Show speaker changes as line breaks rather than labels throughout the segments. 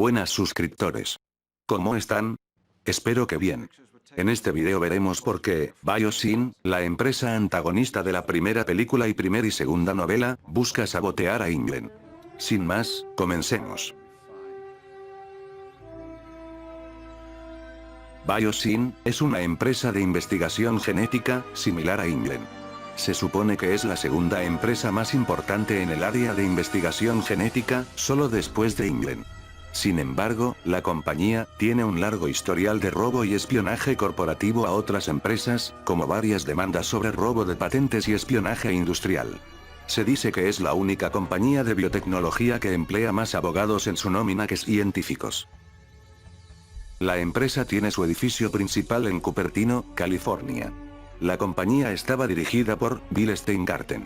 Buenas suscriptores. ¿Cómo están? Espero que bien. En este video veremos por qué Biosyn, la empresa antagonista de la primera película y primera y segunda novela, busca sabotear a InGen. Sin más, comencemos. Biosyn es una empresa de investigación genética, similar a InGen. Se supone que es la segunda empresa más importante en el área de investigación genética, solo después de InGen. Sin embargo, la compañía tiene un largo historial de robo y espionaje corporativo a otras empresas, como varias demandas sobre robo de patentes y espionaje industrial. Se dice que es la única compañía de biotecnología que emplea más abogados en su nómina que científicos. La empresa tiene su edificio principal en Cupertino, California. La compañía estaba dirigida por Bill Steingarten.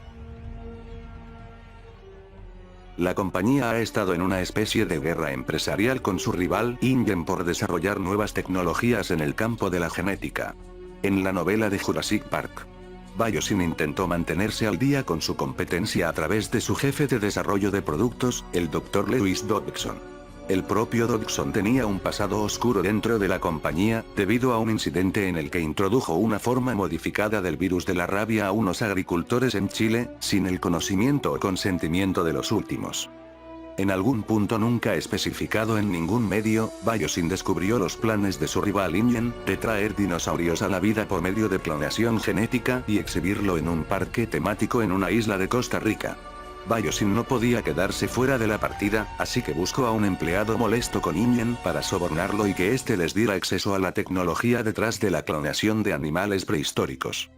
La compañía ha estado en una especie de guerra empresarial con su rival InGen por desarrollar nuevas tecnologías en el campo de la genética. En la novela de Jurassic Park, Biosyn intentó mantenerse al día con su competencia a través de su jefe de desarrollo de productos, el Dr. Lewis Dodgson. El propio Dodgson tenía un pasado oscuro dentro de la compañía, debido a un incidente en el que introdujo una forma modificada del virus de la rabia a unos agricultores en Chile, sin el conocimiento o consentimiento de los últimos. En algún punto nunca especificado en ningún medio, Biosyn descubrió los planes de su rival InGen, de traer dinosaurios a la vida por medio de clonación genética y exhibirlo en un parque temático en una isla de Costa Rica. Biosyn no podía quedarse fuera de la partida, así que buscó a un empleado molesto con InGen para sobornarlo y que éste les diera acceso a la tecnología detrás de la clonación de animales prehistóricos.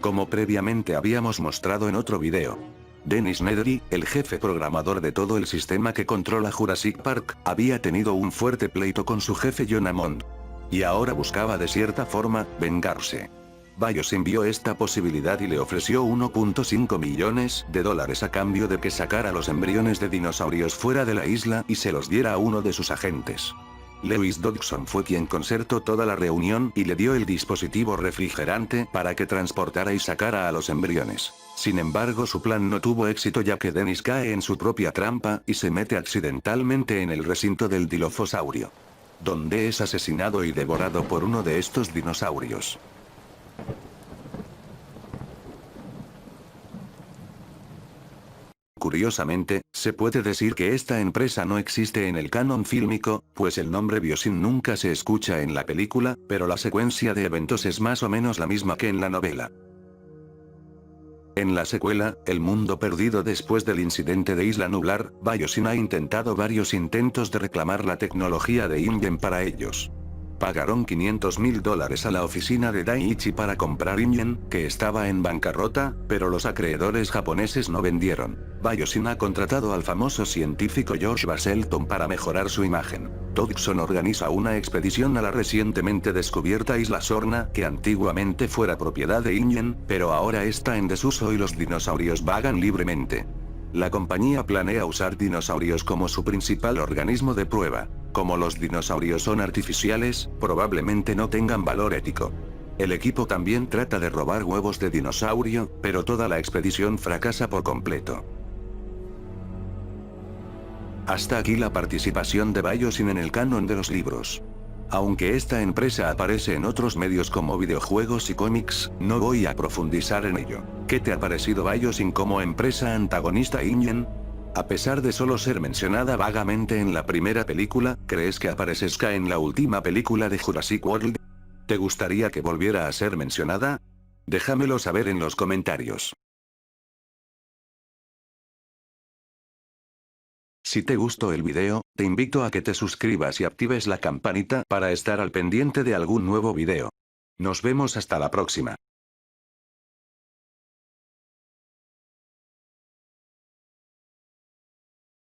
Como previamente habíamos mostrado en otro video, Dennis Nedry, el jefe programador de todo el sistema que controla Jurassic Park, había tenido un fuerte pleito con su jefe John Hammond. Y ahora buscaba de cierta forma, vengarse. Biosyn vio esta posibilidad y le ofreció $1.5 millones a cambio de que sacara los embriones de dinosaurios fuera de la isla y se los diera a uno de sus agentes. Lewis Dodgson fue quien concertó toda la reunión y le dio el dispositivo refrigerante para que transportara y sacara a los embriones. Sin embargo, su plan no tuvo éxito ya que Dennis cae en su propia trampa y se mete accidentalmente en el recinto del Dilophosaurus, donde es asesinado y devorado por uno de estos dinosaurios. Curiosamente, se puede decir que esta empresa no existe en el canon fílmico, pues el nombre Biosyn nunca se escucha en la película, pero la secuencia de eventos es más o menos la misma que en la novela. En la secuela, El mundo perdido después del incidente de Isla Nublar, Biosyn ha intentado varios intentos de reclamar la tecnología de InGen para ellos. Pagaron $500.000 a la oficina de Daiichi para comprar InGen, que estaba en bancarrota, pero los acreedores japoneses no vendieron. Biosyn ha contratado al famoso científico George Baselton para mejorar su imagen. Dodgson organiza una expedición a la recientemente descubierta Isla Sorna, que antiguamente fuera propiedad de InGen, pero ahora está en desuso y los dinosaurios vagan libremente. La compañía planea usar dinosaurios como su principal organismo de prueba. Como los dinosaurios son artificiales, probablemente no tengan valor ético. El equipo también trata de robar huevos de dinosaurio, pero toda la expedición fracasa por completo. Hasta aquí la participación de Biosyn en el canon de los libros. Aunque esta empresa aparece en otros medios como videojuegos y cómics, no voy a profundizar en ello. ¿Qué te ha parecido Biosyn como empresa antagonista InGen? A pesar de solo ser mencionada vagamente en la primera película, ¿crees que aparezca en la última película de Jurassic World? ¿Te gustaría que volviera a ser mencionada? Déjamelo saber en los comentarios. Si te gustó el video, te invito a que te suscribas y actives la campanita para estar al pendiente de algún nuevo video. Nos vemos hasta la próxima.